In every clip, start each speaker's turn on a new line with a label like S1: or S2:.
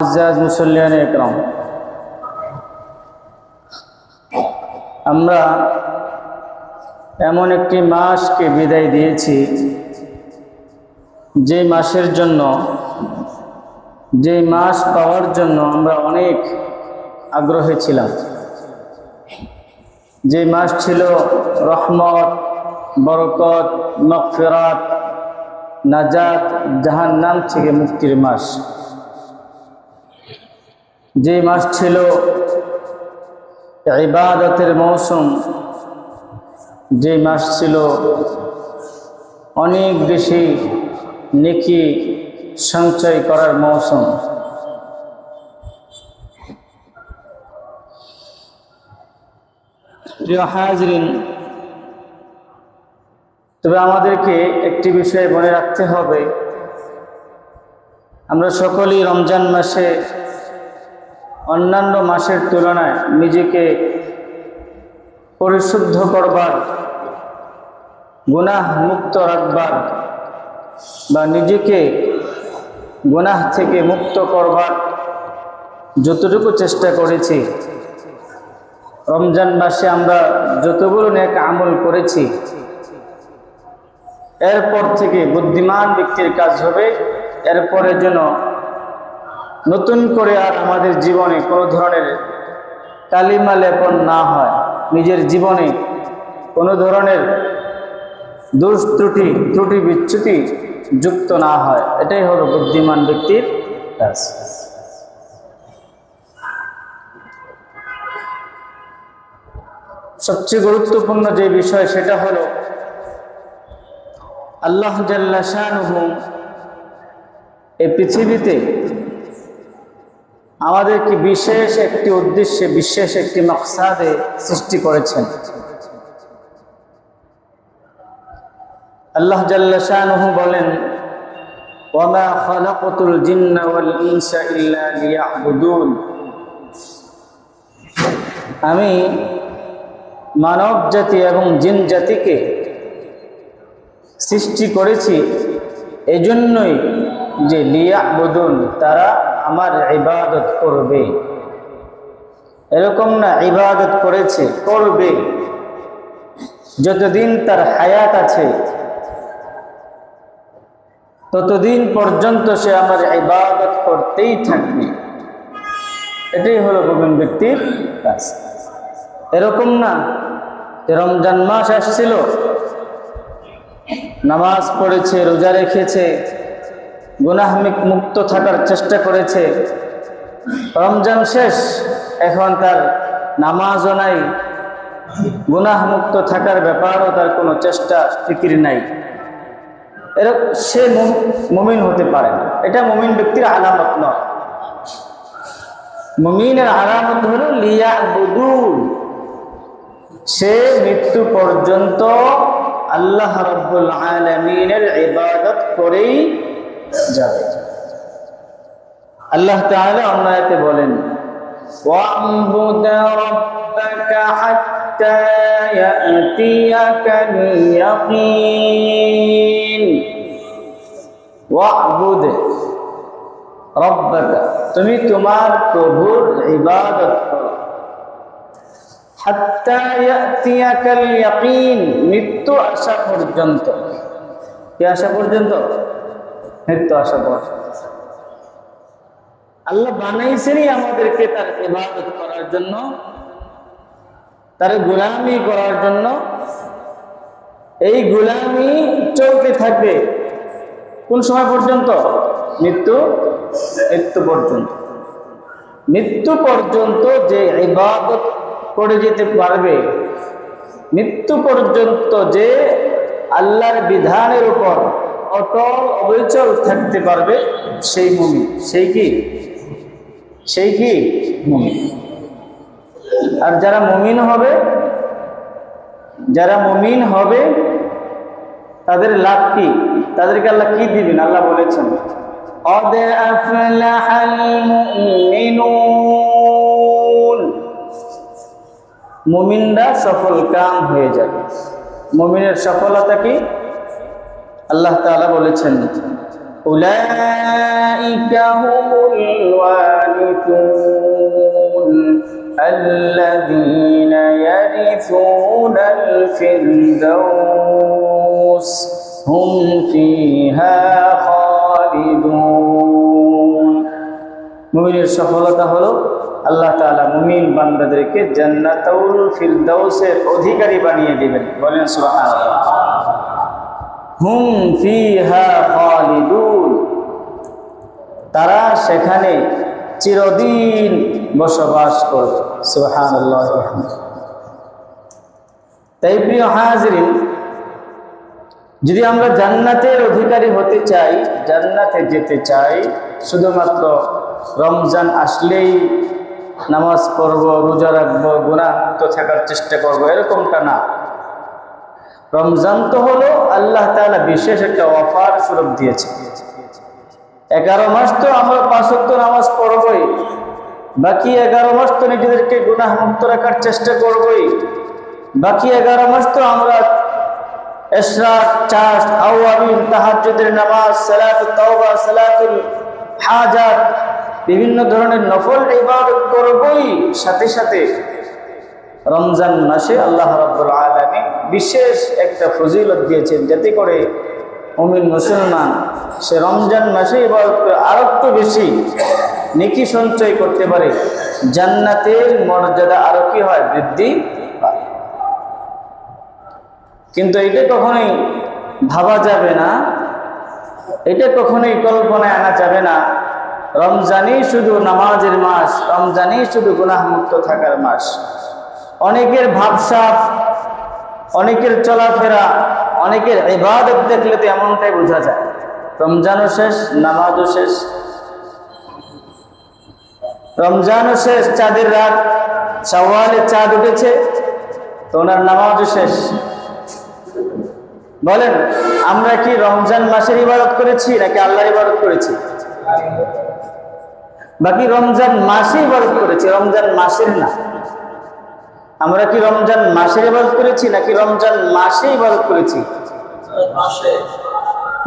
S1: মুআজ্জাজ মুসল্লিয়ান ইকরাম, আমরা এমন একটি মাসকে বিদায় দিয়েছি যে মাসের জন্য, যে মাস পাওয়ার জন্য আমরা অনেক আগ্রহী ছিলাম। যে মাস ছিল রহমত, বরকত, মাগফিরাত, নাজাত, জাহান্নাম থেকে মুক্তির মাস। যে মাস ছিল ইবাদতের মৌসুম, যে মাস ছিল অনেক বেশি নেকি সঞ্চয় করার মৌসুম। প্রিয় হাজরিন, তবে আমাদেরকে একটি বিষয় মনে রাখতে হবে, আমরা সকলেই রমজান মাসে অন্যান্য মাসের তুলনায় নিজেকে পরিশুদ্ধ করবার, গুনাহ মুক্ত রাখবার বা নিজেকে গুনাহ থেকে মুক্ত করবার যতটুকু চেষ্টা করেছি, রমজান মাসে আমরা যতগুলো নেক আমল করেছি, এরপর থেকে বুদ্ধিমান ব্যক্তির কাজ হবে এরপরে যেন নতুন করে আর আমাদের জীবনে কোনো ধরনের কালিমা লেপন না হয়, নিজের জীবনে কোনো ধরনের দোষ ত্রুটি বিচ্যুতি যুক্ত না হয়। এটাই হলো বুদ্ধিমান ব্যক্তির কাজ। সবচেয়ে গুরুত্বপূর্ণ যে বিষয় সেটা হলো আল্লাহ জাল্লা শানুহু এই পৃথিবীতে আমাদেরকে বিশেষ একটি উদ্দেশ্যে, বিশেষ একটি মাকসাদে সৃষ্টি করেছেন। আল্লাহ জাল্লা শানুহু বলেন, ওয়ামা খালাকতুল জিন্না ওয়াল ইনসা ইল্লা লিয়াবুদুন, আমি মানব জাতি এবং জিন জাতিকে সৃষ্টি করেছি এজন্যই যে লিয়াবুদুন, তারা আমার ইবাদত করবে। এরকম না, ইবাদত করেছে, করবে। যতদিন তার হায়াত আছে ততদিন পর্যন্ত সে আমার ইবাদত করতেই থাকবে। এটাই হলো মুমিন ব্যক্তির কাজ। এরকম না রমজান মাস আসছিল, নামাজ পড়েছে, রোজা রেখেছে, গুনাহ মুক্ত থাকার চেষ্টা করেছে, রমজান শেষ, এখন তার নামাজও নাই, গুনাহ মুক্ত থাকার ব্যাপারও তার কোনো চেষ্টা ফিকির নাই, সে মুমিন হতে পারে না। এটা মুমিন ব্যক্তির আলামত নয়। মুমিনের আলামত হলো লিয়াবুদুন, সে মৃত্যু পর্যন্ত আল্লাহ রাব্বুল আলামিনের ইবাদত করেই যাবে। আল্লাহ তাআলা অন্য আয়াতে বলেন, ওয়া'বুদ রাব্বাকা হাত্তা ইয়াতিয়াকাল ইয়াকিন। ওয়া'বুদ রাব্বাকা, তুমি তোমার প্রভুর ইবাদত করো, হাত্তা ইয়াতিয়াকাল ইয়াকিন, মৃত্যু আসা পর্যন্ত। কি আসা পর্যন্ত? মৃত্যু আসা পর্যন্ত। আল্লাহ বানাইছেনই আমাদেরকে তার ইবাদত করার জন্য, তার গোলামি করার জন্য। এই গোলামি চলতে থাকবে কোন সময় পর্যন্ত? মৃত্যু পর্যন্ত। মৃত্যু পর্যন্ত যে ইবাদত করে যেতে পারবে, মৃত্যু পর্যন্ত যে আল্লাহর বিধানের উপর অটল অবিচল থাকতে পারবে, সেই মুমিন। সেই কি মুমিন। আর যারা মুমিন হবে তাদের লাভ কি? তাদেরকে আল্লাহ কি দিবেন? আল্লাহ বলেছেন, قد أفلح المؤمنون, মুমিনরা সফল কাম হয়ে যাবে। মুমিনের সফলতা কি? আল্লাহ তাআলা বলেছেন, উলাইকা হুমুল الذين يرثون الفردوس هم فيها خالدون মুমিনের সফলতা হলো আল্লাহ তাআলা মুমিন বান্দাদেরকে জান্নাতুল ফিরদাউসের অধিকারী বানিয়ে দিবেন। বলেন সুবহানাল্লাহ। হুম ফিহা খালিদুন, তারা সেখানে চিরদিন বসবাস করবে। সুবহানাল্লাহ। তাই প্রিয় হাজিরিন, যদি আমরা জান্নাতের অধিকারী হতে চাই, জান্নাতে যেতে চাই, শুধুমাত্র রমজান আসলেই নামাজ পড়ব, রোজা রাখবো, গুনাহ মুক্ত থাকার চেষ্টা করব, এরকমটা না। রমজান তো হলো আল্লাহ তাআলা বিশেষ একটা অফার স্বরূপ দিয়েছে। 11 মাস তো আমরা 5 ওয়াক্ত নামাজ পড়বই, বাকি 11 মাস তো নিজেদেরকে গুনাহ মুক্ত রাখার চেষ্টা করবই, বাকি 11 মাস তো আমরা ইশরাক, চাশ, আওয়াবিন, তাহাজ্জুদের নামাজ, সালাতুত তাওবা, সালাতুল হাজাত, বিভিন্ন ধরনের নফল ইবাদত করবই। সাথে সাথে রমজান মাসে আল্লাহ রাব্বুল আলামিন বিশেষ একটা ফজিলত দিয়েছেন, যাতে করে মুমিন মুসলমান সে রমজান মাসে ইবাদত করে আরো একটু বেশি নেকি সঞ্চয় করতে পারে, জান্নাতের মর্যাদা আরো কি হয়, বৃদ্ধি পায়। কিন্তু এটা কখনোই ভাবা যাবে না, এটা কখনোই কল্পনায় আনা যাবে না রমজানই শুধু নামাজের মাস, রমজানই শুধু গুনাহ মুক্ত থাকার মাস। অনেকের ভাবসাব, অনেকের চলাফেরা, অনেকের ইবাদত দেখলে তো এমনটাই বোঝা যায় রমজানও শেষ, নামাজও শেষ। রমজানও শেষ, চাঁদের রাত, শাওয়ালে চাঁদ উঠেছে, তো ওনার নামাজও শেষ। বলেন, আমরা কি রমজান মাসের ইবাদত করেছি নাকি আল্লাহর ইবাদত করেছি? বাকি রমজান মাসে ইবাদত করেছি, রমজান মাসের না। আমরা কি রমজান মাসের ইবাদত করেছি নাকি রমজান মাসে ইবাদত করেছি?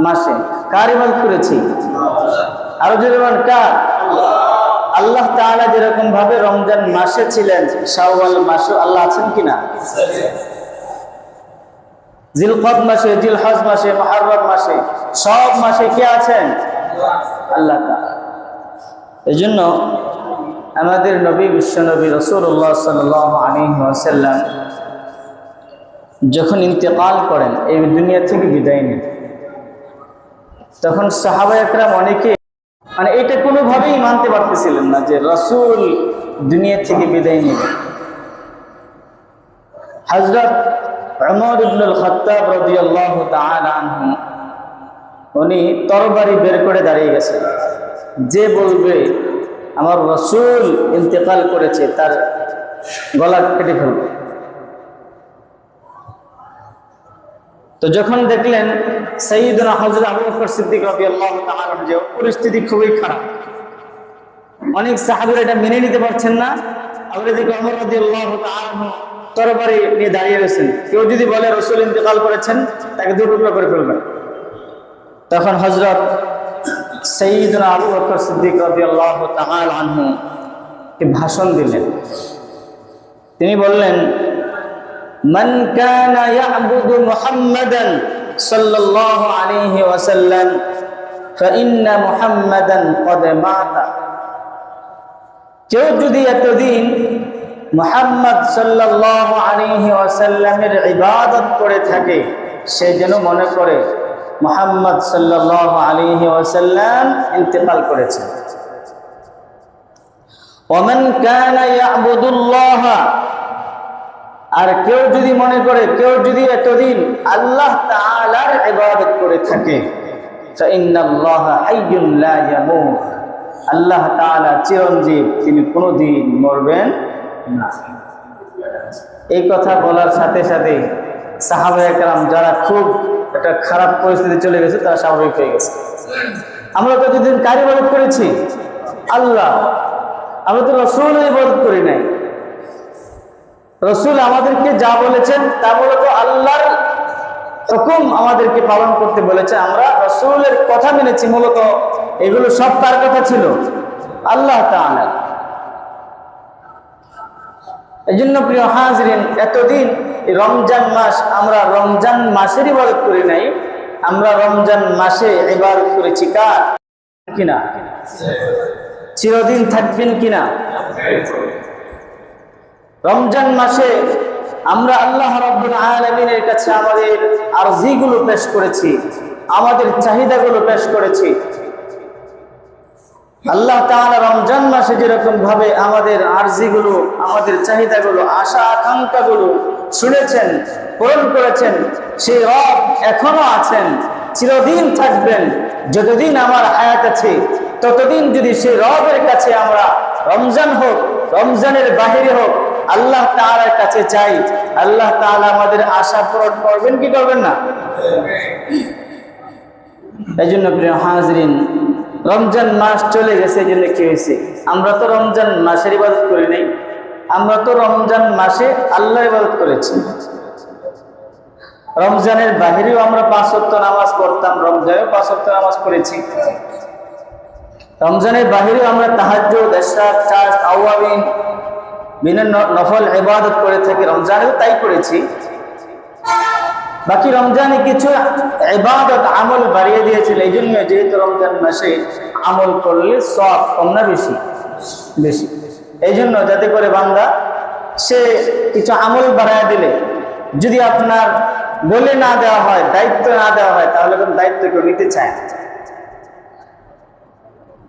S1: মাসে। কার ইবাদত করেছি? আরো যদি বলেন কার? আল্লাহ তাআলা যেরকম ভাবে রমজান মাসে ছিলেন, শাওয়াল মাসে আল্লাহ আছেন কিনা? জিলকদ মাসে, জিলহজ মাসে, মুহররম মাসে, সব মাসে কে আছেন? আল্লাহ তাআলা। এজন্য আমাদের নবী বিশ্বনবী রাসূলুল্লাহ সাল্লাল্লাহু আলাইহি ওয়াসাল্লাম যখন ইন্তেকাল করেন, এই দুনিয়া থেকে বিদায় নেন, তখন সাহাবা একরাম অনেকে এটা কোনোভাবেই মানতে পারতেছিলেন না যে রাসূল দুনিয়া থেকে বিদায় নেবেন। হযরত উমর ইবনে আল-খাত্তাব রাদিয়াল্লাহু তাআলা আনহু উনি তরবারি বের করে দাঁড়িয়ে গেছেন, যে বলবে আমার রাসূল ইন্তেকাল করেছে তার গলা কেটে ফেলবে। তো যখন দেখলেন সাইয়্যিদুনা হযরত আবু বকর সিদ্দিক রাদিয়াল্লাহু তাআলা যে পরিস্থিতি খুবই খারাপ, অনেক সাহাবীরা এটা মেনে নিতে পারছেন না, আবার এদিকে ওমর রাদিয়াল্লাহু তাআলা তরবারি নিয়ে দাঁড়িয়ে রয়েছেন। কেউ যদি বলে রাসূল ইন্তেকাল করেছেন, তাকে দুই টুকরা করে ফেলবেন। তখন হযরত সাইয়্যিদুনা আবু বকর সিদ্দিক রাদিয়াল্লাহু তাআলা আনহু ভাষণ দিলেন। তিনি বললেন, মান কানা ইয়াবুদু মুহাম্মাদান সাল্লাল্লাহু আলাইহি ওয়াসাল্লাম ফাইন্না মুহাম্মাদান ক্বাদ মাতা। কেউ যদি এতদিন মুহাম্মদ সাল্লাল্লাহু আলাইহি ওয়াসাল্লামের ইবাদত করে থাকে, সে যেন মনে করে মুহাম্মদ সাল্লাল্লাহু আলাইহি ওয়াসাল্লাম ইন্তেকাল করেছেন। ওমান কানা ইয়াবুদুল্লাহ, আর কেউ যদি মনে করে, কেউ যদি এতদিন আল্লাহ তাআলার ইবাদত করে থাকে, ফাইন্নাল্লাহা হাইয়্যুন লা ইয়ামুত, আল্লাহ তাআলা চিরঞ্জীব, তিনি কোনোদিন মরবেন না। এই কথা বলার সাথে সাথে সাহাবায়ে কেরাম যারা খুব একটা খারাপ পরিস্থিতি চলে গেছে, তারা স্বাভাবিক হয়ে গেছে। আমরা কতদিন কার ইবাদত করেছি? আল্লাহ। আমরা তো রাসূলের ইবাদত করি নাই। রাসূল আমাদেরকে যা বলেছেন তা মূলত আল্লাহর হুকুম আমাদেরকে পালন করতে বলেছে, আমরা রাসূলের কথা মেনেছি। মূলত এগুলো সব তার কথা ছিল, আল্লাহ তাআলা। এই জন্য প্রিয় হাজরিন, এতদিন রমজান মাস আমরা রমজান মাসের ইবাদত করি নাই, আমরা রমজান মাসে ইবাদত করেছি কার কিনা? চিরদিন থাকবেন কিনা? রমজান মাসে আমরা আল্লাহ রাব্বুল আলামিনের কাছে আমাদের আরজিগুলো পেশ করেছি, আমাদের চাহিদাগুলো পেশ করেছি। আল্লাহ তাআলা রমজান মাসে যেরকম ভাবে আমাদের আরজিগুলো, আমাদের চাহিদাগুলো, আশা আকাঙ্ক্ষাগুলো শুনেছেন, পূরণ করেছেন, সেই রব এখনো আছেন, চিরদিন থাকবেন। যতদিন আমার হায়াত আছে ততদিন যদি সেই রবের কাছে আমরা রমজান হোক, রমজানের বাহিরে হোক, আল্লাহ তাআলার কাছে চাই, আল্লাহ তাআলা আমাদের আশা পূরণ করবেন কি করবেন না? এই জন্য প্রিয় হাজরিন, রমজান মাস চলে গেছে, এই জন্য কি হয়েছে? আমরা তো রমজান মাসের ইবাদত করি নাই, আমরা তো রমজান মাসে আল্লাহর ইবাদত করেছি। রমজানের বাহিরেও আমরা 5 ওয়াক্ত নামাজ পড়তাম, রমজানেও 5 ওয়াক্ত নামাজ পড়েছি। রমজানের বাহিরেও আমরা তাহাজ্জুদ, ইশরাক, চাষ, আওয়াবিন, বিভিন্ন নফল ইবাদত করে থাকি, রমজানেও তাই করেছি। বাকি রমজানে কিছু ইবাদত আমল বাড়িয়ে দিয়েছিল, এই জন্য যেহেতু রমজান মাসে আমল করলে সওয়াব কম না বেশি? বেশি। এই জন্য যাতে করে বান্দা সে কিছু আমল বাড়ায় দিলে, যদি আপনার বলে না দেওয়া হয়, দায়িত্ব না দেওয়া হয়, তাহলে কোন দায়িত্ব কেউ নিতে চায় না।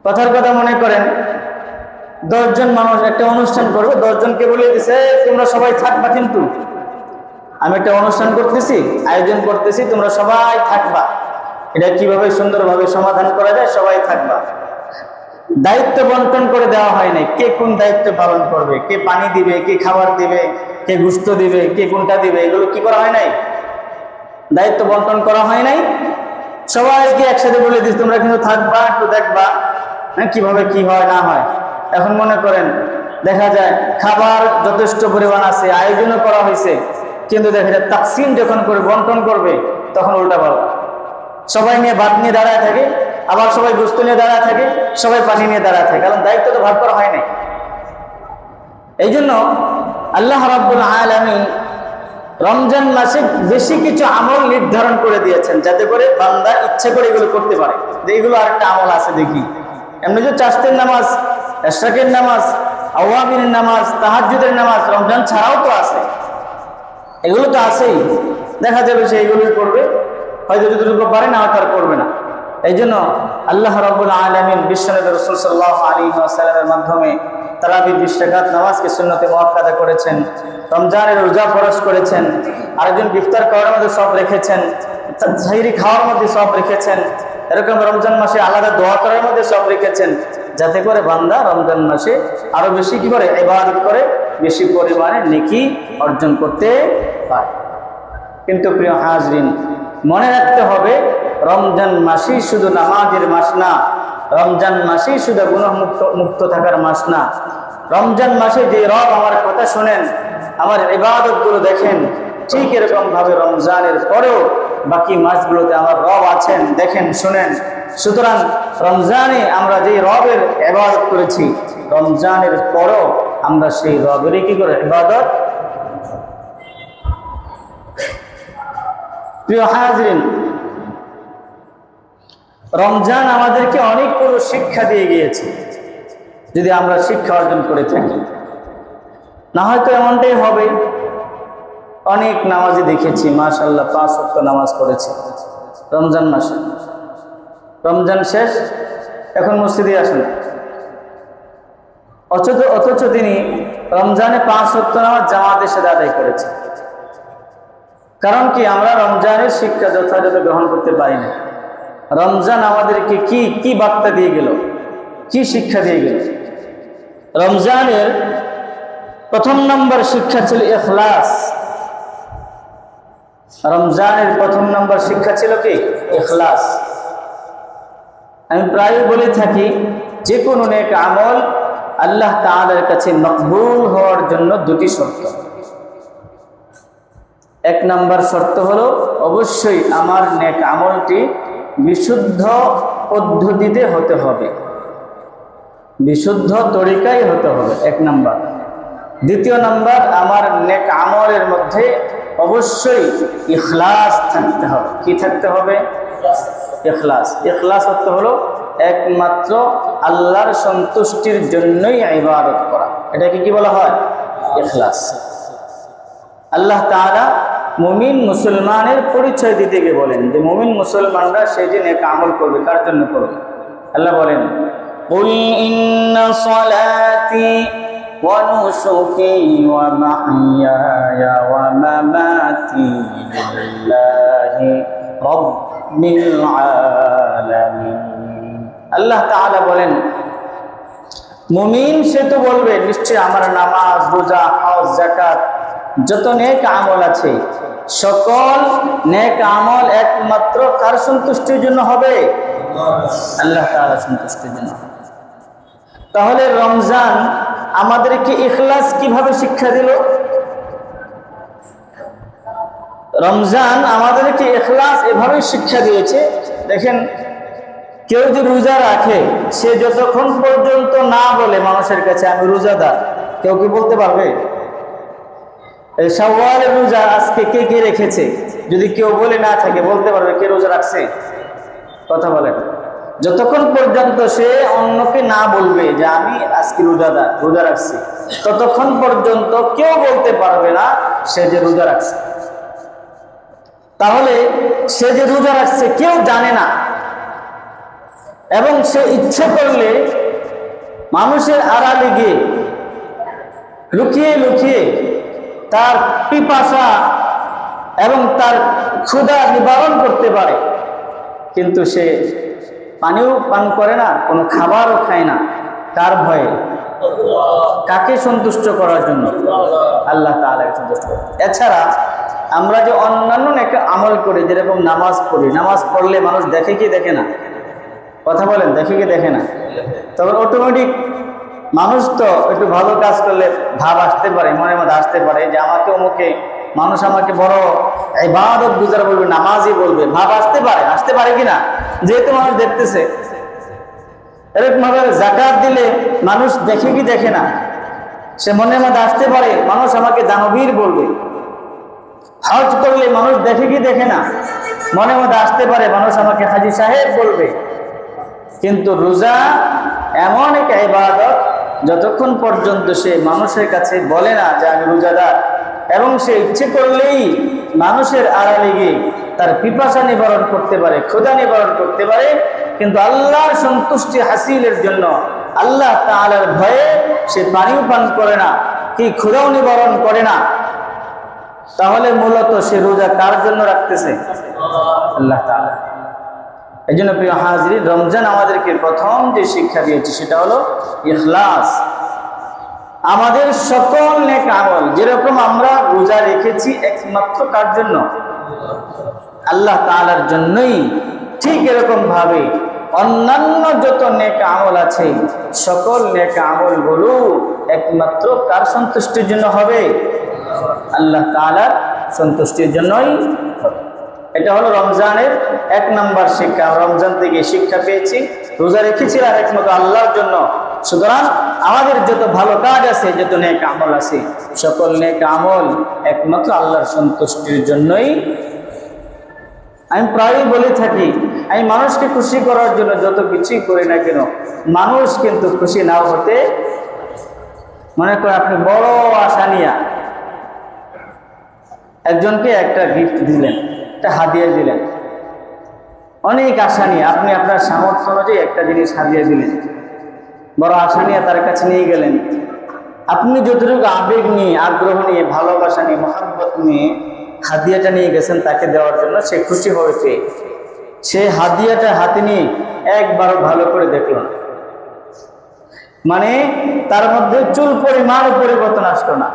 S1: কথার কথা মনে করেন, 10 জন মানুষ একটা অনুষ্ঠান করবে, 10 জনকে বলে দিছে তোমরা সবাই থাকবা, কিন্তু আমি একটা অনুষ্ঠান করতেছি, আয়োজন করতেছি, তোমরা সবাই থাকবা। এটা কিভাবে সুন্দরভাবে সমাধান করা যায়, সবাই থাকবা। দায়িত্ব বন্টন করে দেওয়া হয় নাই, কে কোন দায়িত্ব পালন করবে, কে পানি দিবে, কে খাবার দিবে, কে গুস্ত দিবে, কে কোনটা দিবে, এগুলো কি করা হয় নাই? দায়িত্ব বন্টন করা হয় নাই। সবাইকে একসাথে বলে দিস তোমরা কিন্তু থাকবা, একটু দেখবা হ্যাঁ কিভাবে কি হয় না হয়। এখন মনে করেন দেখা যায় খাবার যথেষ্ট পরিমাণ আছে, আয়োজনও করা হয়েছে, কিন্তু দেখা যায় তাকসিম যখন করে বন্টন করবে তখন উল্টা পাল্টা। সবাই নিয়ে ভাত নিয়ে দাঁড়ায় থাকে, আবার সবাই গোস্ত নিয়ে দাঁড়ায় থাকে, সবাই পানি নিয়ে দাঁড়ায় থাকে, কারণ দায়িত্ব তো ভাগ করা হয় নাই। এই জন্য আল্লাহ রাব্বুল আলামিন রমজান মাসে বেশি কিছু আমল নির্ধারণ করে দিয়েছেন, যাতে করে বান্দা ইচ্ছা করে এগুলো করতে পারে, যে এগুলো আরেকটা আমল আছে দেখি। এমনি যে চাষের নামাজ, ইশরাকের নামাজ, আওয়াবিনের নামাজ, তাহাজ্জুদের নামাজ রমজান ছাড়াও তো আছে, এগুলো তো আছেই। দেখা যাবে সে এগুলোই করবে, হয়তো যতটুকু পারে না হয়তো আর করবে না। এই জন্য আল্লাহ রাব্বুল আলামিন বিশ্বনবী রাসূল সাল্লাল্লাহু আলাইহি ওয়াসাল্লামের মাধ্যমে তারাবির 20 রাকাত নামাজকে সুন্নতে মুআক্কাদা করেছেন, রমজানের রোজা ফরজ করেছেন, আরেকজন ইফতার করার মধ্যে সব রেখেছেন, সাহরি খাওয়ার মধ্যে সব রেখেছেন, এরকম রমজান মাসে আলাদা দোয়া করার মধ্যে সব রেখেছেন, যাতে করে বান্দা রমজান মাসে আরো বেশি কি করে ইবাদত করে, বেশি পরিমাণে নেকি অর্জন করতে পারে। কিন্তু প্রিয় হাজরিন, মনে রাখতে হবে রমজান মাসেই শুধু নামাজের মাস না, রমজান মাসেই শুধু গুনাহ মুক্ত থাকার মাস না। রমজান মাসে যে রব আমার কথা শোনেন, আমার ইবাদতগুলো দেখেন, ঠিক এরকম ভাবে রমজানের পরেও বাকি মাসগুলোতে আমার রব আছেন, দেখেন, শোনেন। সুতরাং রমজানে আমরা যে রবের ইবাদত করেছি, রমজানের পরেও আমরা সেই রবেরই কি করে ইবাদত। প্রিয় হাজরিন, রমজান আমাদেরকে অনেকগুলো শিক্ষা দিয়ে গিয়েছে, যদি আমরা শিক্ষা অর্জন করে থাকি। না হয়তো এমনটাই হবে, অনেক নামাজি দেখেছি মাশাআল্লাহ 5 ওয়াক্ত নামাজ পড়েছে রমজান মাসে, রমজান শেষ এখন মসজিদে আসেন, অথচ তিনি রমজানে 5 ওয়াক্ত নামাজ জামাতের সাথে আদায় করেছে। কারণ কি? আমরা রমজানের শিক্ষা যথাযথ গ্রহণ করতে পারি না। রমজান আমাদেরকে কি কি বার্তা দিয়ে গেল, কি শিক্ষা দিয়ে গেল? রমজানের প্রথম নম্বর শিক্ষা ছিল ইখলাস। রমজানের প্রথম নম্বর শিক্ষা ছিল কি? ইখলাস। আমি প্রায় বলে থাকি, যে কোনো নেক আমল আল্লাহ তাআলার কাছে মকবুল হওয়ার জন্য 2টি শর্ত। 1 নম্বর শর্ত হলো অবশ্যই আমার নেক আমলটি বিশুদ্ধ পদ্ধতিতে হতে হবে, বিশুদ্ধ তরিকায় হতে হবে, 1 নম্বর। দ্বিতীয় নাম্বার, আমার নেক আমলের মধ্যে অবশ্যই ইখলাস থাকতে হবে। কি থাকতে হবে? ইখলাস। ইখলাস অর্থ হলো একমাত্র আল্লাহর সন্তুষ্টির জন্যই ইবাদত করা। এটাকে কি বলা হয়? ইখলাস। আল্লাহ তাআলা মুমিন মুসলমানের পরিচয় দিতে গিয়ে বলেন যে মুমিন মুসলমানরা সেই দিন নেক আমল করবে। কার জন্য করবে? আল্লাহ বলেন, কুল ইন্না সলাতি ওয়া নুসুকি ওয়া মাহইয়ায়া ওয়া মামাতি লিল্লাহি রাব্বিল আলামিন। আল্লাহ তাআলা বলেন, মুমিন সে তো বলবে নিশ্চয় আমার নামাজ, রোজা, হজ, যাকাত যত নেক আমল আছে সকল নেক আমল একমাত্র কার সন্তুষ্টির জন্য হবে? আল্লাহ তাআলার সন্তুষ্টির জন্য। তাহলে রমজান আমাদেরকে ইখলাস কিভাবে শিক্ষা দিল? রমজান আমাদেরকে ইখলাস এভাবে শিক্ষা দিয়েছে। দেখেন, কেউ যদি রোজা রাখে, সে যতক্ষণ পর্যন্ত না বলে মানুষের কাছে আমি রোজাদার, কেউ কি বলতে পারবে? এই শাওয়ালের রোজা আজকে কে কে রেখেছে, যদি কেউ বলে না থাকে বলতে পারবে কে রোজা রাখছে? কথা বলেন। যতক্ষণ পর্যন্ত সে অন্যকে না বলবে যে আমি আজকে রোজাদার, রোজা রাখছি, ততক্ষণ পর্যন্ত কেউ বলতে পারবে না সে যে রোজা রাখছে। তাহলে সে যে রোজা রাখছে কেউ জানে না, এবং সে ইচ্ছে করলে মানুষের আড়ালে গিয়ে লুকিয়ে লুকিয়ে তার পিপাসা এবং তার ক্ষুধা নিবারণ করতে পারে, কিন্তু সে পানিও পান করে না, কোনো খাবারও খায় না। কার ভয়ে? কাকে সন্তুষ্ট করার জন্য? আল্লাহ তাআলাকে সন্তুষ্ট করার। এছাড়া আমরা যে অন্যান্য একটা আমল করি, যেরকম নামাজ পড়ি, নামাজ পড়লে মানুষ দেখে কি দেখে না? কথা বলেন, দেখে কি দেখে না? তবে অটোমেটিক মানুষ তো একটু ভালো কাজ করলে ভাব আসতে পারে, মনের মধ্যে আসতে পারে যে আমাকে অমুকে মানুষ আমাকে বড় ইবাদত গুজার বলবে, নামাজি বলবে, ভাব আসতে পারে কিনা? যেহেতু মানুষ দেখতেছে। এরকম ভাবে যাকাত দিলে মানুষ দেখে কি দেখে না? সে মনের মধ্যে আসতে পারে মানুষ আমাকে দানবীর বলবে। হজ করলে মানুষ দেখে কি দেখে না? মনের মধ্যে আসতে পারে মানুষ আমাকে হাজী সাহেব বলবে। কিন্তু রোজা এমন একটা ইবাদত, যতক্ষণ পর্যন্ত সে মানুষের কাছে বলে না যে আমি রোজাদার, এবং সে ইচ্ছে করলেই মানুষের আড়ালে গিয়ে তার পিপাসা নিবারণ করতে পারে, ক্ষুধা নিবারণ করতে পারে, কিন্তু আল্লাহর সন্তুষ্টি হাসিলের জন্য, আল্লাহ তাআলার ভয়ে সে পানিও পান করে না, কি ক্ষুধাও নিবারণ করে না, তাহলে মূলত সে রোজা কার জন্য রাখতেছে? আল্লাহ তাআলা। এই জন্য প্রিয় হাজরিন, রমজান আমাদেরকে প্রথম যে শিক্ষা দিয়েছে সেটা হলো ইখলাস। আমাদের সকল নেক আমল, যেরকম আমরা রোজা রেখেছি একমাত্র কার জন্য? আল্লাহ তাআলার জন্যই, ঠিক এরকম ভাবে অন্যান্য যত নেক আমল আছে সকল নেক আমলগুলো একমাত্র কার সন্তুষ্টির জন্য হবে? আল্লাহ তাআলার সন্তুষ্টির জন্যই হবে। এটা হলো রমজানের 1 নম্বর শিক্ষা। রমজান থেকে শিক্ষা পেয়েছি, রোজা রেখেছিলাম একমাত্র আল্লাহর জন্য। সুতরাং আমাদের যত ভালো কাজ আছে, যত নেক আমল আছে, সকল নেক আমল একমাত্র আল্লাহর সন্তুষ্টির জন্যই। আমি প্রায়ই বলে থাকি, আমি মানুষকে খুশি করার জন্য যত কিছুই করি না কেন, মানুষ কিন্তু খুশি নাও হতে। মনে করে আপনি বড় আশা নিয়ে একজনকে একটা গিফট দিলেন, একটা হাদিয়া দিলেন, অনেক আশা নিয়ে আপনি আপনার সামর্থ্য অনুযায়ী একটা জিনিস হাদিয়া দিলেন, বড় আশা নিয়ে তার কাছে নিয়ে গেলেন। আপনি যতটুকু আবেগ নিয়ে, আগ্রহ নিয়ে, ভালোবাসা নিয়ে, মহব্বত নিয়ে হাদিয়াটা নিয়ে গেছেন তাকে দেওয়ার জন্য, সে খুশি হয়েছে। সে হাদিয়াটা হাতে নিয়ে একবারও ভালো করে দেখল না, মানে তার মধ্যে চুল পরিমাণ পরিবর্তন আসলো না।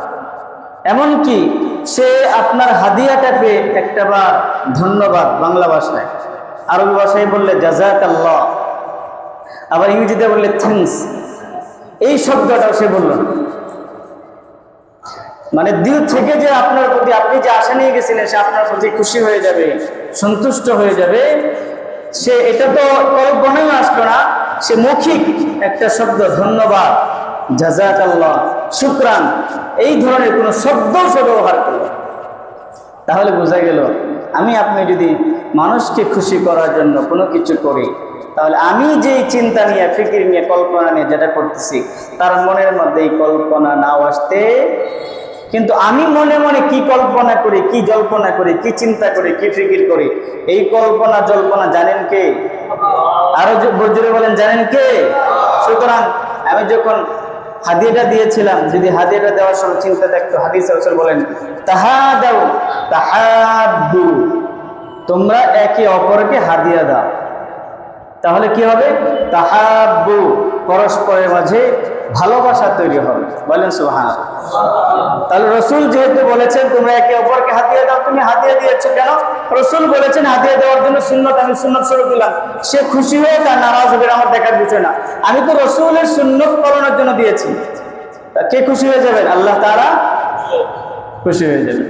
S1: এমনকি সে আপনার হাদিয়াটা পেয়ে একটা বার ধন্যবাদ, বাংলা ভাষায়, আরবি ভাষায় বললে জাযাকাল্লাহ, আবার ইংরেজিতে বললে থ্যাঙ্কস, এই শব্দটাও সে বলল না। মানে দিল থেকে যে আপনার প্রতি, আপনি যে আশা নিয়ে গেছিলেন সে আপনার প্রতি খুশি হয়ে যাবে, সন্তুষ্ট হয়ে যাবে, সে এটা তো কল্পনাই আসলো না। সে মৌখিক একটা শব্দ ধন্যবাদ, জাযাকাল্লাহ, শুকরান, এই ধরনের কোনো শব্দ ব্যবহার করল, তাহলে বোঝা গেল আমি আপনি যদি মানুষকে খুশি করার জন্য কোনো কিছু করি, তাহলে আমি যে চিন্তা নিয়ে, ফিকির নিয়ে, কল্পনা নিয়ে যেটা করতেছি, তার মনের মধ্যে এই কল্পনা নাও আসতে, কিন্তু আমি মনে মনে কি কল্পনা করি, কি জল্পনা করি, কি চিন্তা করি, কি ফিকির করি, এই কল্পনা জল্পনা জানেন কে? আরো জোরে বলেন, জানেন কে? সুতরাং আমি যখন হাদিয়াটা দিয়েছিলাম, যদি হাদিয়াটা দেওয়ার সময় চিন্তা থাকতো, হাদিসে রাসূল বলেন তাহাদাউ তাহাব্বু, তোমরা একে অপরকে হাদিয়া দাও, তাহলে কি হবে? তাহাব্বু, পরস্পরের মাঝে ভালোবাসা তৈরি হবে। বলেন সুবহানাল্লাহ। তাহলে রাসূল যেহেতু বলেছেন তোমরা একে অপরকে হাদিয়া দাও, তুমি হাদিয়া দিয়েছো কেন? রাসূল বলেছেন হাদিয়া দেওয়ার জন্য সুন্নত, আমি সুন্নত স্বরূপ দিলাম। সে খুশি হয়ে তার নারাজ হবে আমার দেখার বিষয় না, আমি তো রাসূলের সুন্নত পালনের জন্য দিয়েছি। কে খুশি হয়ে যাবেন? আল্লাহ তাআলা খুশি হয়ে যাবেন।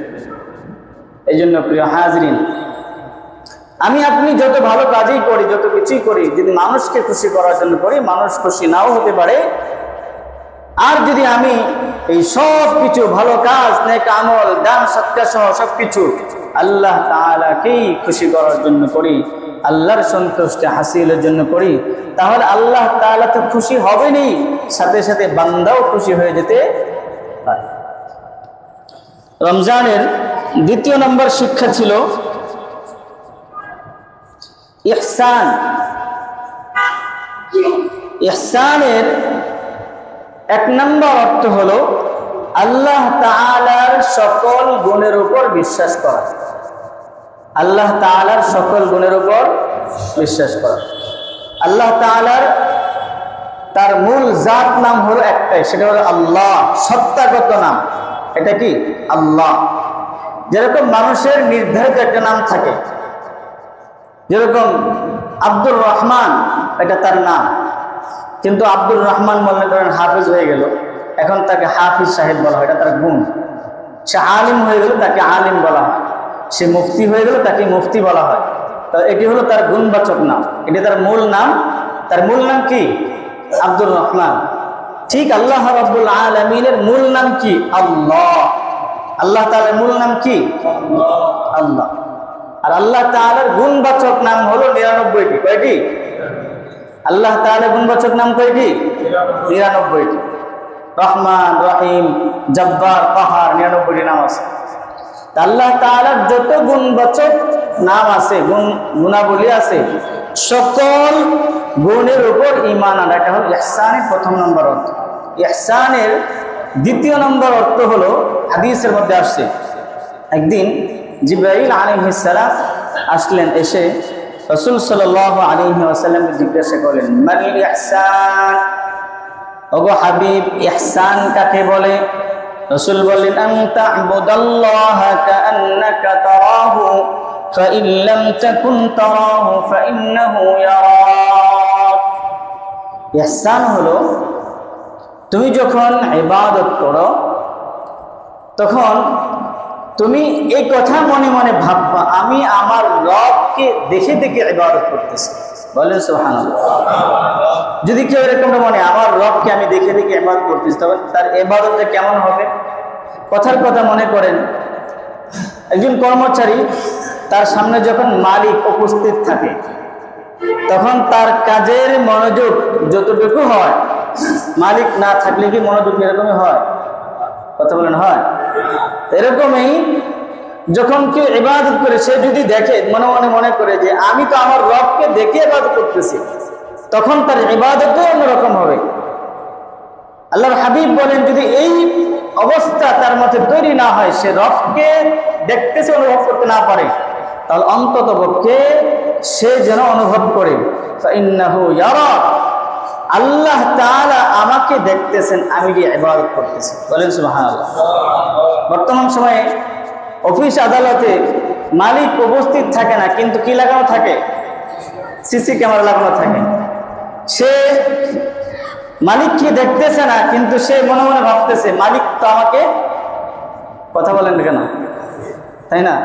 S1: এই জন্য প্রিয় হাজরিন, আমি আপনি যত ভালো কাজই করি, যত কিছুই করি, যদি মানুষকে খুশি করার জন্য করি, মানুষ খুশি নাও হতে পারে। আর যদি আমি এই সব কিছু ভালো কাজ, নেক আমল, দান সদকা সহ সবকিছু আল্লাহ তাআলাকেই খুশি করার জন্য করি, আল্লাহর সন্তুষ্টি হাসিলের জন্য করি, তাহলে আল্লাহ তাআলা তো খুশি হবেনই, সাথে সাথে বান্দাও খুশি হয়ে যেতে পারে। রমজানের দ্বিতীয় নম্বর শিক্ষা ছিল ইহসান। ইহসানের এক নম্বর অর্থ হলো আল্লাহ তাআলার সকল গুণের উপর বিশ্বাস করা। আল্লাহ তাআলার সকল গুণের উপর বিশ্বাস করা। আল্লাহ তাআলার তার মূল জাত নাম হলো একটাই, সেটা হলো আল্লাহ, সত্তাগত নাম। এটা কি? আল্লাহ। যেরকম মানুষের নির্ধারিত একটা নাম থাকে, যেরকম আব্দুর রহমান, এটা তার নাম, কিন্তু আব্দুর রহমান মনে করেন হাফিজ হয়ে গেল, এখন তাকে হাফিজ সাহেব বলা হয়, এটা তার গুণ। সে আলিম হয়ে গেল, তাকে আলিম বলা হয়। সে মুফতি হয়ে গেল, তাকে মুফতি বলা হয়। তো এটি হলো তার গুণবাচক নাম, এটি তার মূল নাম। তার মূল নাম কি? আব্দুর রহমান। ঠিক আল্লাহ রাব্বুল আলামিনের মূল নাম কি? আল্লাহ। আল্লাহ তাআলার মূল নাম কি? আল্লাহ। আর আল্লাহ তাআলার গুণবাচক নাম হলো 99টি। কয়টি? আল্লাহ তাআলার গুণবাচক নাম কয়টি? 99টি। রহমান, রহিম, জব্বার, কাহার, 99টি নাম আছে। আল্লাহ তাআলার যত গুণবাচক নাম আছে, গুণাবলী আছে, সকল গুণের উপর ঈমান আনা, এটা হলো ইহসানের প্রথম নম্বর অর্থ। ইহসানের দ্বিতীয় নম্বর অর্থ হলো, হাদিসের মধ্যে আসছে, একদিন জিবরাইল আলাইহিস সালাম আসলেন, এসে রাসূল সাল্লাল্লাহু আলাইহি ওয়াসাল্লামকে জিজ্ঞাসা করলেন, মাল ইহসান, ওগো হাবিব, ইহসান কাকে বলে? রাসূল বললেন, আন তা'বুদাল্লাহা কাআন্নাকা তারাহু ফাইন লাম তাকুন তারাহু ফাইন্নাহু ইয়ারাক। ইহসান হলো তুমি যখন ইবাদত করো, তখন তুমি এই কথা মনে মনে ভাববা, আমি আমার রবকে দেখে দেখে ইবাদত করতেছি। বলেন সুবহানাল্লাহ। যদি কেউ এরকম মনে, আমার রবকে আমি দেখে দেখে ইবাদত করতেছি, তবে তার ইবাদতটা কেমন হবে? কথার কথা মনে করেন, একজন কর্মচারী, তার সামনে যখন মালিক উপস্থিত থাকে, তখন তার কাজের মনোযোগ যতটুকু হয়, মালিক না থাকলে কি মনোযোগ এরকমই হয়? কথা বলেন, হয়? এরকমই যখন কেউ ইবাদত করে, সে যদি দেখে, মনে মনে মনে করে যে আমি তো আমার রবকে দেখে ইবাদত করতেছি, তখন তার ইবাদতও অন্যরকম হবে। আল্লাহর হাবিব বলেন, যদি এই অবস্থা তার মধ্যে তৈরি না হয়, সে রবকে দেখতেছে, অনুভব করতে না পারে, তাহলে অন্তত পক্ষে সে যেন অনুভব করে, ফাইন্নাহু ইয়ারা, আল্লাহ তাআলা আমাকে দেখতেছেন, আমি যে ইবাদত করতেছি। বলেন সুবহানাল্লাহ। বর্তমান সময়ে অফিস আদালতে মালিক উপস্থিত থাকে না, কিন্তু কি লাগানো থাকে? সিসি ক্যামেরা লাগানো থাকে। সে মালিককে দেখতেছে না, কিন্তু সে মনে মনে ভাবতেছে মালিক তো আমাকে, কথা বলেন কেন, তাই না?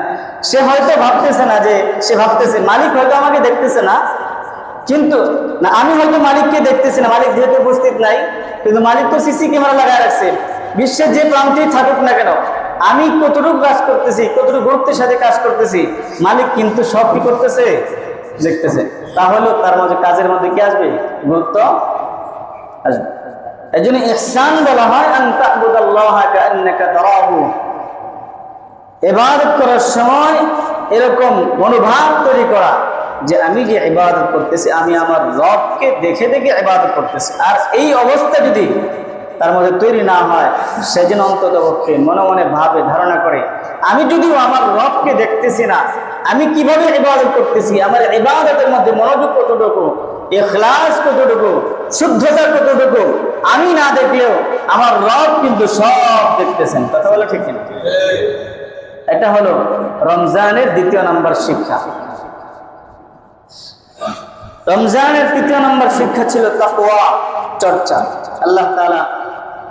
S1: সে হয়তো ভাবতেছে না, যে সে ভাবতেছে মালিক হয়তো আমাকে দেখতেছে না, কিন্তু না, আমি হয়তো মালিককে দেখতেছি না, মালিক যেহেতু উপস্থিত নাই, কিন্তু মালিক তো সিসি ক্যামেরা লাগায় রাখছে, বিশ্বের যে প্রান্তেই থাকুক না কেন, আমি কতটুকু কাজ করতেছি, কতটুকু গুরুত্বের সাথে কাজ করতেছি, মালিক কিন্তু সব কি করতেছে, দেখতেছে। তাহলে তার মধ্যে কাজের মধ্যে কি আসবে, গুরুত্ব আসবে। এই জন্য ইহসান বলা হয় আন তা'বুদাল্লাহা কাআন্নাকা তারাহু। ইবাদত করার সময় এরকম মনোভাব তৈরি করা যে আমি যে ইবাদত করতেছি, আমি আমার রবকে দেখে দেখে ইবাদত করতেছি। আর এই অবস্থা যদি তার মধ্যে তৈরি না হয়, সে যেন অন্তত পক্ষে মনে মনে ভাবে, ধারণা করে, আমি যদিও আমার রবকে দেখতেছি না, আমি কিভাবে ইবাদত করতেছি, আমার ইবাদতের মধ্যে মনোযোগ কতটুকু, ইখলাস কতটুকু, শুদ্ধতা কতটুকু, আমি না দেখলেও আমার রব কিন্তু সব দেখতেছেন। কথা বলে ঠিক না? এটা হলো রমজানের দ্বিতীয় নম্বর শিক্ষা। রমজানের তৃতীয় নম্বর শিক্ষা ছিল তাকওয়া চর্চা। আল্লাহ তাআলা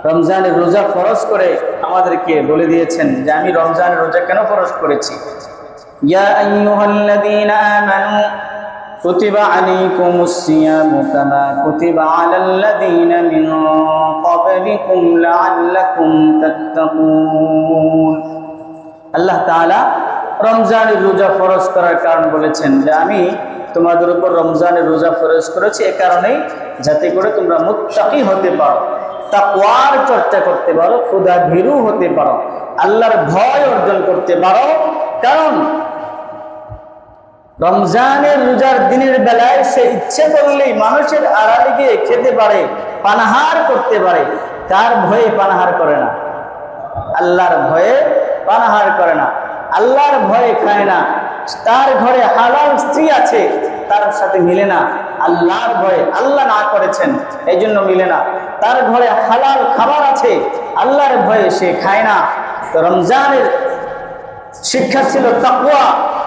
S1: রমজানের রোজা ফরজ করে আমাদেরকে বলে দিয়েছেন যে আমি রমজানের রোজা কেন ফরজ করেছি। ইয়া আইয়ুহাল্লাযীনা আমানু কুতিবা আলাইকুমুস সিয়ামু কামা কুতিবা আলাল্লাযীনা মিন ক্বাবলিকুম লাআল্লাকুম তাত্তাকুন। আল্লাহ তাআলা রমজানের রোজা ফরজ করার কারণ বলেছেন যে আমি তোমাদের উপর রমজানের রোজা ফরজ করেছি এ কারণেই যাতে করে তোমরা মুত্তাকি হতে পারো, তাকওয়ার চর্চা করতে পারো, খোদা ভীরু হতে পারো, আল্লাহর ভয় অর্জন করতে পারো। কারণ রমজানের রোজার দিনের বেলায় সে ইচ্ছে করলেই মানুষের আড়ালে গিয়ে খেতে পারে, পানাহার করতে পারে। কার ভয়ে পানাহার করে না? আল্লাহর ভয়ে পানাহার করে না, আল্লাহর ভয়ে খায় না। তার ঘরে হালাল স্ত্রী আছে, তার সাথে মিলে না, আল্লাহর ভয়ে, আল্লাহ না করেছেন এই জন্য মিলে না। তার ঘরে হালাল খাবার আছে, আল্লাহর ভয়ে সে খায় না। তো রমজানের শিক্ষা ছিল তাকওয়া,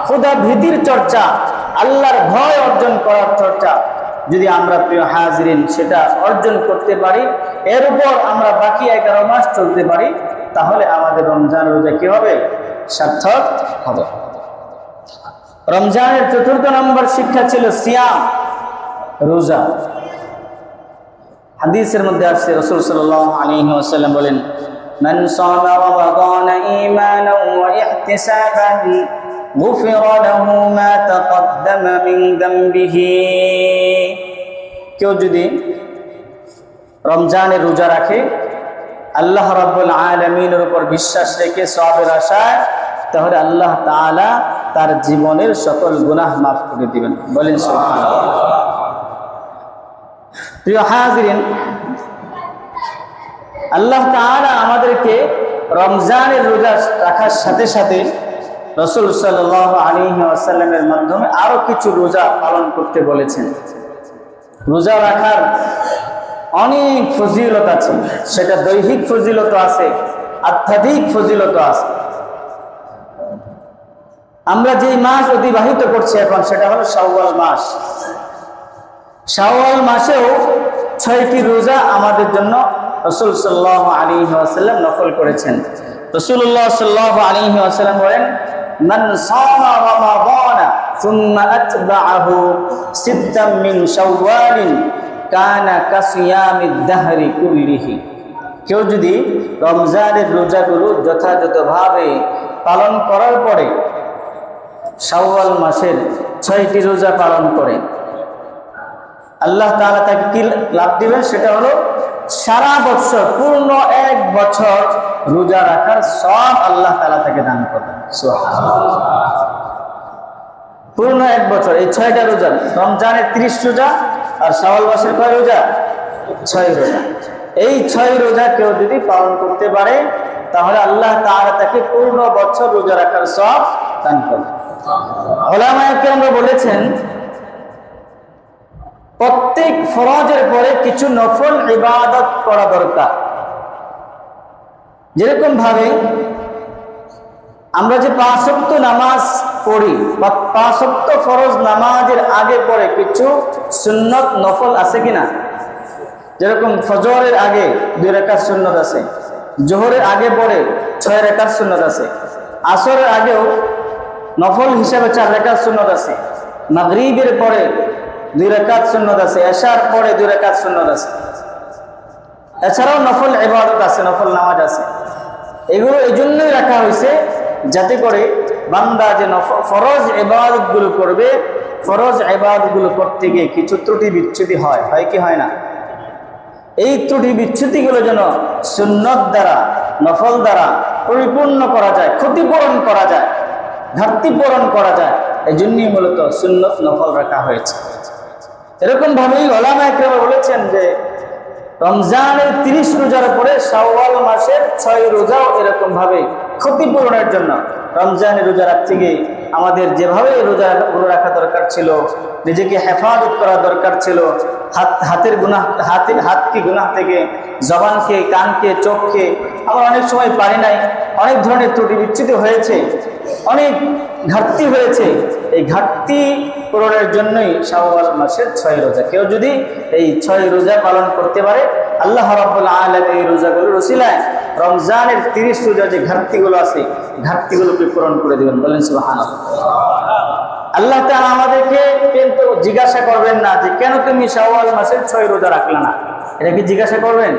S1: খোদা ভীতির চর্চা, আল্লাহর ভয় অর্জন করার চর্চা। যদি আমরা প্রিয় হাজিরিন সেটা অর্জন করতে পারি, এর উপর আমরা বাকি 11 মাস চলতে পারি, তাহলে আমাদের রমজান রোজা কি হবে? সার্থক হবে। রমজানের চতুর্থ নম্বর শিক্ষা ছিল সিয়াম, রোজা। হাদিসের মধ্যে আসছে রাসূল সাল্লাল্লাহু আলাইহি ওয়াসাল্লাম বলেন, মান সামা রমাদান ঈমানান ওয়া ইহতিসাবান গুফিরা লাহু মা তাকদ্দামা মিন যামবিহি। কেউ যদি রমজানের রোজা রাখে আল্লাহ রাব্বুল আলামিনের উপর বিশ্বাস রেখে সওয়াবের আশায়, তাহলে আল্লাহ তাআলা তার জীবনের সকল গুনাহ মাফ করে দিবেন। বলেন সুবহানাল্লাহ। প্রিয় হাজিরিন, আল্লাহ তাআলা আমাদেরকে রমজানের রোজা রাখার সাথে সাথে রাসূল সাল্লাল্লাহু আলাইহি ওয়াসাল্লামের মাধ্যমে আরো কিছু রোজা পালন করতে বলেছেন। রোজা রাখার অনেক ফজিলত আছে, সেটা দৈহিক ফজিলত আছে, আধ্যাত্মিক ফজিলত আছে। আমরা যে মাস অতিবাহিত করছি এখন সেটা হলো শাওয়াল মাস। শাওয়াল মাসেও 6টি রোজা আমাদের জন্য রাসূল সাল্লাল্লাহু আলাইহি ওয়াসাল্লাম নফল করেছেন। রাসূলুল্লাহ সাল্লাল্লাহু আলাইহি ওয়াসাল্লাম বলেন, মান সামা রমাদানা সুম্মা আতবাআহু সিত্তাম মিন শাওয়ালিন কানা কাসিয়ামিদ দাহরি কুল্লিহি। কেউ যদি রমজানের রোজাগুলো যথাযথভাবে পালন করার পরে শাওয়াল মাসের 6টি রোজা পালন করে, আল্লাহ তাআলা তাকে কি লাভ দিবেন? সেটা হলো সারা বছর, পূর্ণ 1 বছর রোজা রাখার সওয়াব আল্লাহ তাআলা তাকে দান করবেন। সুবহানাল্লাহ। পূর্ণ 1 বছর এই 6টা রোজা, রমজানের 30 রোজা আর শাওয়াল মাসের কয় রোজা? 6 রোজা। এই 6 রোজা কেউ যদি পালন করতে পারে তাহলে আল্লাহ তাআলা তাকে পূর্ণ বছর রোজা রাখার সওয়াব দান করবেন। উলামায়ে কেরাম বলেছেন, প্রত্যেক ফরজের পরে কিছু নফল ইবাদত করা দরকার। যেরকম ভাবে আমরা যে 5 ওয়াক্ত নামাজ পড়ি বা 5 ওয়াক্ত ফরজ নামাজের আগে পরে কিছু সুন্নত নফল আছে কিনা? যেরকম ফজরের আগে 2 রাকাত সুন্নত আছে, জোহরের আগে পরে 6 রাকাত সুন্নত আছে, আসরের আগেও নফল হিসাবে 4 রাকাত সুন্নত আছে, মাগরিবের পরে 2 রাকাত সুন্নত আছে, এশার পরে 2 রাকাত সুন্নত আছে। এছাড়াও নফল ইবাদত আছে, নফল নামাজ আছে। এগুলো এই জন্যই রাখা হয়েছে যাতে করে বান্দা যে ফরজ ইবাদতগুলো করবে, ফরজ ইবাদতগুলো করতে গিয়ে কিছু ত্রুটি বিচ্যুতি হয় কি হয় না? এই ত্রুটি বিচ্যুতিগুলো যেন সুন্নত দ্বারা, নফল দ্বারা পরিপূর্ণ করা যায়, ক্ষতিপূরণ করা যায়, ঘাটতি পূরণ করা যায়। এই জন্যই মূলত সুন্নত নফল রাখা হয়েছে। এরকম ভাবেই উলামা ইকরাম বলেছেন যে রমজানের 30 রোজার পরে শাওয়াল মাসের 6 রোজাও এরকম ভাবে ক্ষতিপূরণের জন্য রমজানের রোজা রাখতে গিয়ে আমাদের যেভাবে রোজাগুলো রাখা দরকার ছিল, নিজেকে হেফাজত করা দরকার ছিল, হাতকে গুনাহ থেকে, জবানকে, কানকে, চোখকে আমরা অনেক সময় পারি নাই, অনেক ধরনের ত্রুটি বিচ্যুতি হয়েছে, অনেক ঘাটতি হয়েছে। এই ঘাটতি পূরণের জন্যই শাওয়াল মাসের 6 রোজা। কেউ যদি এই 6 রোজা পালন করতে পারে, আল্লাহ রাব্বুল আলামিন এই রোজাগুলোর উসিলায় রমজানের 30 রোজা যে ঘাটতিগুলো আছে, ঘাটতিগুলোকে পূরণ করে দিবেন। বলেন সুবহানাল্লাহ। আল্লাহ তাআলা আমাদেরকে কিন্তু জিজ্ঞাসা করবেন না যে কেন তুমি শাওয়াল মাসের 6 রোজা রাখলা না, এটা কি জিজ্ঞাসা করবেন?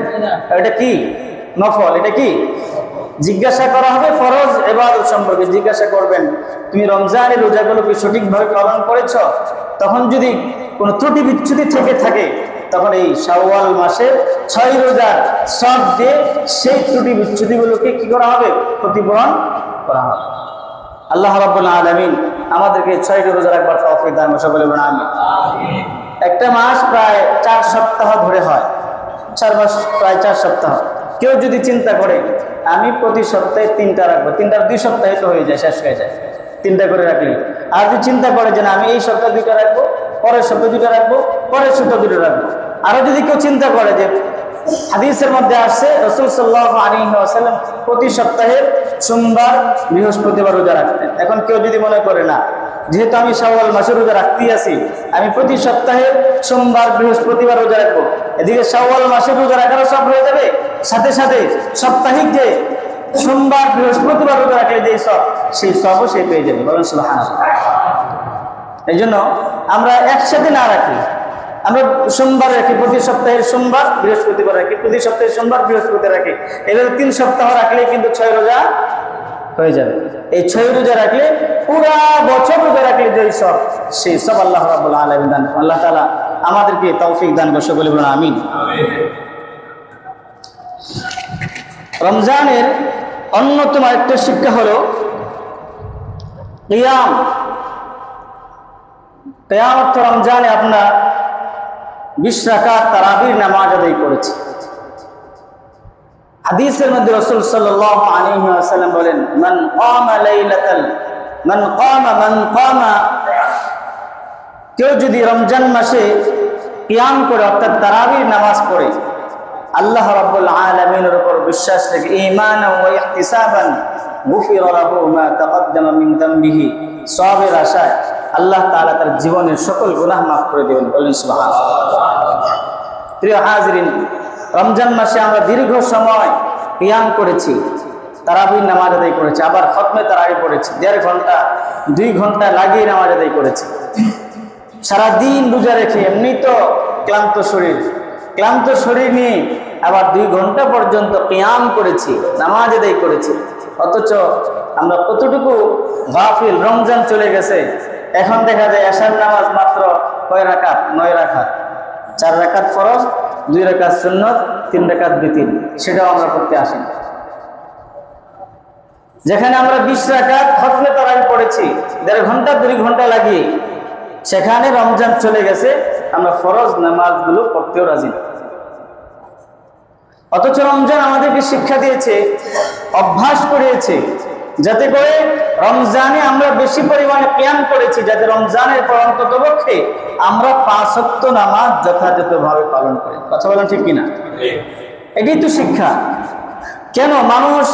S1: এটা কি নফল, এটা কি জিজ্ঞাসা করা হবে? ফরজ ইবাদত সম্পর্কে জিজ্ঞাসা করবেন, তুমি রমজানের রোজাগুলোকে সঠিকভাবে পালন করেছ? তখন যদি কোনো ত্রুটি বিচ্যুতি থেকে থাকে, তখন এই শাওয়াল মাসের 6 রোজার সব দিয়ে সেই ত্রুটি বিচ্যুতিগুলোকে কি করা হবে? ক্ষতিপূরণ করা হবে। আল্লাহ রাব্বুল আলামিন আমাদেরকে 6টি রোজা রাখবার তৌফিক দান করুন। সকলে বলুন আমিন। একটা মাস প্রায় 4 সপ্তাহ ধরে হয়, 4 মাস প্রায় 4 সপ্তাহ। কেউ যদি চিন্তা করে আমি প্রতি সপ্তাহে 3টা রাখবো, 3টার 2 সপ্তাহে তো হয়ে যায়, শেষ হয়ে যায় 3টা করে রাখলে। আর যদি চিন্তা করে যে না আমি এই সপ্তাহে 2টা রাখবো, পরের সপ্তাহে 2টা রাখবো, পরের সপ্তাহে 2টা রাখবো। আরো যদি কেউ চিন্তা করে যে হাদিসের মধ্যে আসছে রাসূল সাল্লাল্লাহু আলাইহি ওয়াসাল্লাম প্রতি সপ্তাহে সোমবার, বৃহস্পতিবার রোজা রাখতেন। এখন কেউ যদি মনে করে না, যেহেতু আমি শাওয়াল মাসের রোজা রাখতেই আছি, আমি প্রতি সপ্তাহে সোমবার, বৃহস্পতিবার রোজা রাখবো, এদিকে শাওয়াল মাসের রোজা রাখারও সব হয়ে যাবে, সাথে সাথে সাপ্তাহিক যে সোমবার, বৃহস্পতিবার রোজা রাখলে যে সব, সেই সবও সে পেয়ে যাবে। বলেন সুবহানাল্লাহ। এই জন্য আমরা একসাথে না রাখি, আমরা সোমবার রাখি, প্রতি সপ্তাহের সোমবার, বৃহস্পতিবার রাখি, প্রতি সপ্তাহের সোমবার, বৃহস্পতিবার রাখি। এভাবে 3 সপ্তাহ রাখলে কিন্তু 6 রোজা হয়ে যাবে। এই 6 রোজা রাখলে পুরা বছর রোজা রাখলে যে সব, সেই সব আল্লাহ রাব্বুল আলামিন দান। আল্লাহ তাআলা আমাদেরকে তৌফিক দান করুন। সকলে বলুন আমিন। রমজানের অন্যতম একটা শিক্ষা হলো কিয়াম। কিয়াম অর্থ রমজানে আপনার 20 রাকাত তারাবির নামাজ আদায় করেছে। হাদিসের মধ্যে রাসূল সাল্লাল্লাহু আলাইহি ওয়াসাল্লাম বলেন, মান কামা কেউ যদি রমজান মাসে কিয়াম করে অর্থাৎ তারাবির নামাজ পড়ে, আল্লাহ রাব্বুল আলামিনের উপর বিশ্বাস রেখে, ঈমানান ওয়া ইহতিসাবান, গুফিরা লাহু মা তাকদ্দামা মিন যামবিহি, সওয়াবের আশায় আল্লাহ তাআলা তার জীবনের সকল গুনাহ মাফ করে দেবেন। বলেন সুবহানাল্লাহ। প্রিয় হাজিরিন, রমজান মাসে আমরা দীর্ঘ সময় কিয়াম করেছি, তারাবির নামাজ আদায় করেছি, আবার খতমে তারাবি পড়েছি, 1.5 ঘন্টা 2 ঘন্টা লাগিয়ে নামাজ আদায় করেছি। সারাদিন রোজা রেখে এমনি তো ক্লান্ত শরীর নিয়ে আবার 2 ঘন্টা পর্যন্ত কিয়াম করেছি, নামাজ আদায় করেছি। অথচ আমরা কতটুকু গাফিল। রমজান চলে গেছে, এখন দেখা যায় এশার নামাজ মাত্র কয় রাকাত? 9 রাকাত। 4 রাকাত ফরজ, 2 রাকাত সুন্নত, 3 রাকাত বিতির, সেটাও আমরা পড়তে আসি না। যেখানে আমরা 20 রাকাত খতমে তারাবি পড়েছি 1.5 ঘন্টা 2 ঘন্টা লাগিয়ে, সেখানে রমজান চলে গেছে, আমরা ফরজ নামাজগুলো পড়তেও রাজি না। অথচ রমজান আমাদেরকে শিক্ষা দিয়েছে, অভ্যাস করিয়েছে, যাতে করে রমজানে আমরা বেশি পরিমাণে কিয়াম করেছি, যাতে রমজানের পর অন্ততপক্ষে আমরা 5 ওয়াক্ত নামাজ যথাযথভাবে পালন করি। কথা বলেন ঠিক কিনা? এটাই তো শিক্ষা। কেন মানুষ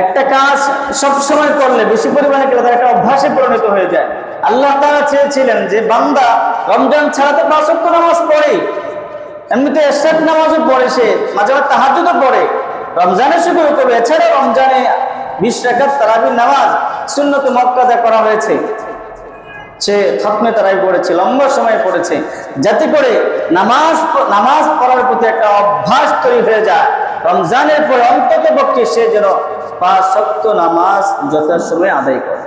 S1: একটা কাজ সবসময় করলে, বেশি পরিমাণে করলে তার একটা অভ্যাসে পরিণত হয়ে যায়। আল্লাহ তাআলা চেয়েছিলেন যে বান্দা রমজান ছাড়া তো 5 ওয়াক্ত নামাজ পড়ে, এমনিতে ইশরাক নামাজও পড়ে, সে মাঝে মাঝে তাহাজ্জুদও পড়ে, রমজানে শুকর করবে। এছাড়া রমজানে 20 রাকাত তারাবির নামাজ সুন্নত মুআক্কাদা করা হয়েছে, সে খতমে তারাবি পড়েছে, লম্বা সময় পড়েছে, যাতে করে নামাজ পড়ার প্রতি একটা অভ্যাস তৈরি হয়ে যায়, রমজানের পরে অন্তত পক্ষে সে যেন 5 ওয়াক্ত নামাজ যথাসময়ে আদায় করে।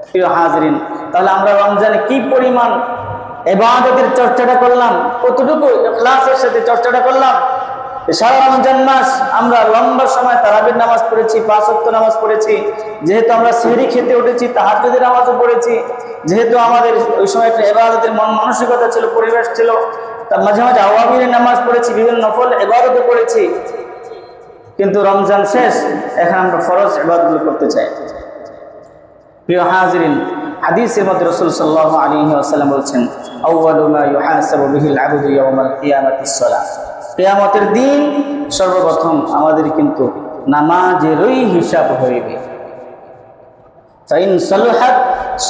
S1: প্রিয় হাজরিন, তাহলে আমরা রমজানে কি পরিমাণ ইবাদতের চর্চাটা করলাম, কতটুকু ইখলাসের সাথে চর্চাটা করলাম। সারা রমজান মাস আমরা লম্বা সময় তারাবির নামাজ পড়েছি, 5 ওয়াক্ত নামাজ পড়েছি, যেহেতু আমরা সেহরি খেতে উঠেছি, তাহাজ্জুদের নামাজও পড়েছি, যেহেতু আমাদের ওই সময় একটা ইবাদতের মন মানসিকতা ছিল, পরিবেশ ছিল, তার মাঝে মাঝে আওয়ামীর নামাজ পড়েছি, বিভিন্ন নফল ইবাদতও করেছি। কিন্তু রমজান শেষ, এখন আমরা ফরজ ইবাদতগুলো করতে চাই। প্রিয় হাজরিন, হাদিসের মধ্যে রাসূল সাল্লাল্লাহু আলাইহি ওয়াসাল্লাম বলেছেন, আউয়ালু মা ইউহাসাবু বিহিল আবদু ইয়াওমাল কিয়ামাতিস সালাহ। কিয়ামতের দিন সর্বপ্রথম আমাদের কিন্তু নামাজেরই হিসাব হইবে। ফাইন সালাহাত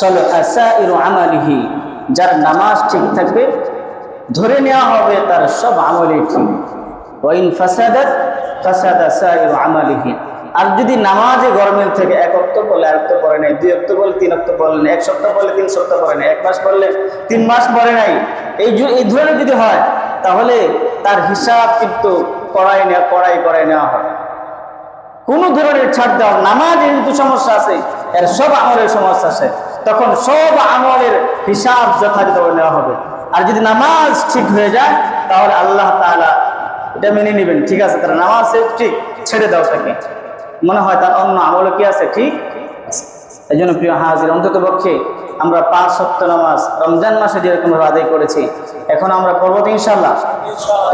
S1: সালাহা সাইরু আমালিহি, যার নামাজ ঠিক থাকবে ধরে নেওয়া হবে তার সব আমলই ঠিক। ওয়াইন ফাসাদাত ফাসাদা সাইরু আমালিহি, আর যদি নামাজে গরমের থেকে 1 ওয়াক্ত পড়লে 1 ওয়াক্ত পড়ে নাই, 2 ওয়াক্ত পড়লে 3 ওয়াক্ত পড়লে নাই, 1 সপ্তাহ পড়লে 3 সপ্তাহ পড়ে নাই, 1 মাস পড়লে 3 মাস পড়ে নাই, এই ধরনের যদি হয় তাহলে তার হিসাব কিন্তু করাই নেওয়া হয়। কোনো ধরনের ছাড় দেওয়া, নামাজে যদি সমস্যা আছে, এর সব আমলের সমস্যা আছে, তখন সব আমলের হিসাব যথাযথভাবে নেওয়া হবে। আর যদি নামাজ ঠিক হয়ে যায় তাহলে আল্লাহ তাআলা এটা মেনে নেবেন, ঠিক আছে তার নামাজ ঠিক, ছেড়ে দাও তাকে, মনে হয় তার অন্য আমল কি আছে ঠিক আছে। এই জন্য প্রিয় হাজির, অন্তত পক্ষে আমরা 5 ওয়াক্ত নামাজ রমজান মাসে যেরকম আদায় করেছি, এখন আমরা পড়ব তো ইনশাআল্লাহ।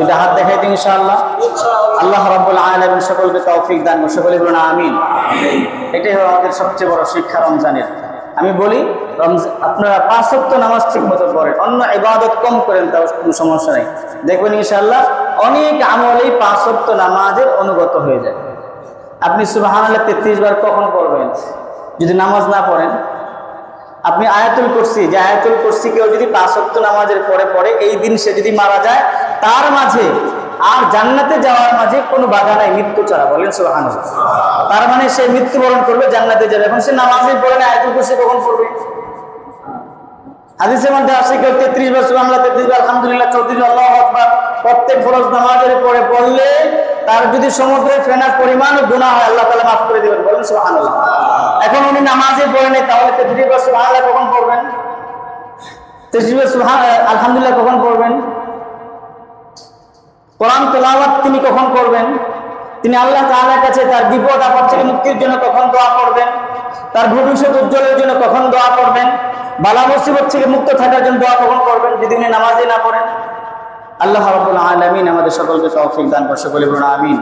S1: এটা হাত দেখাই দিন ইনশাআল্লাহ। আল্লাহ রাব্বুল আলামিন সকলকে তৌফিক দান করুন, সকলে বলুন আমিন। এটাই হলো আমাদের সবচেয়ে বড় শিক্ষা রমজানের। আমি বলি, আপনারা 5 ওয়াক্ত নামাজ ঠিক মতো পড়েন, অন্য ইবাদত কম করেন, তাও কোনো সমস্যা নেই। দেখবেন ইনশাআল্লাহ অনেক আমলেই 5 ওয়াক্ত নামাজের অনুগত হয়ে যায়। আপনি সুবহানাল্লাহ 33 বার কখন পড়বেন যদি নামাজ না পড়েন? আপনি আয়াতুল কুরসি, যে আয়াতুল কুরসি কেউ যদি 5 ওয়াক্ত নামাজের পরে পড়ে, এই দিন সে যদি মারা যায়, তার মাঝে আর জান্নাতে যাওয়ার মাঝে কোনো বাধা নাই মৃত্যু ছাড়া। বলেন সুবহানাল্লাহ। তার মানে সে মৃত্যুবরণ করবে, জান্নাতে যাবে। এখন সে নামাজই পড়ে না, আয়াতুল কুরসি কখন পড়বে? হাদিসের মধ্যে আসে কেউ 33 বার সুবহানাল্লাহ, 33 বার আলহামদুলিল্লাহ, 34 বার আল্লাহু আকবার প্রত্যেক ফরজ নামাজের পরে পড়লে তার যদি সমুদ্রের ফেনার পরিমাণ গুনাহ হয়, আল্লাহ তাআলা মাফ করে দিবেন। বলেন সুবহানাল্লাহ। এখন উনি নামাজে পড়ে নাই, তাহলে 33 বার সুবহানাল্লাহ কখন পড়বেন? 33 বার আলহামদুলিল্লাহ কখন পড়বেন? কোরআন তেলাওয়াত তিনি কখন করবেন? তিনি আল্লাহ তাআলার কাছে তার বিপদ আপদ থেকে মুক্তির জন্য কখন দোয়া করবেন? তার ভবিষ্যৎ উজ্জ্বলের জন্য কখন দোয়া করবেন? বালা মুসিবত থেকে মুক্ত থাকার জন্য দোয়া কখন করবেন যদি উনি নামাজে না পড়েন? আল্লাহ রাব্বুল আলামিন আমাদের সকলকে তৌফিক দান করুন, সকলে বলুন আমিন।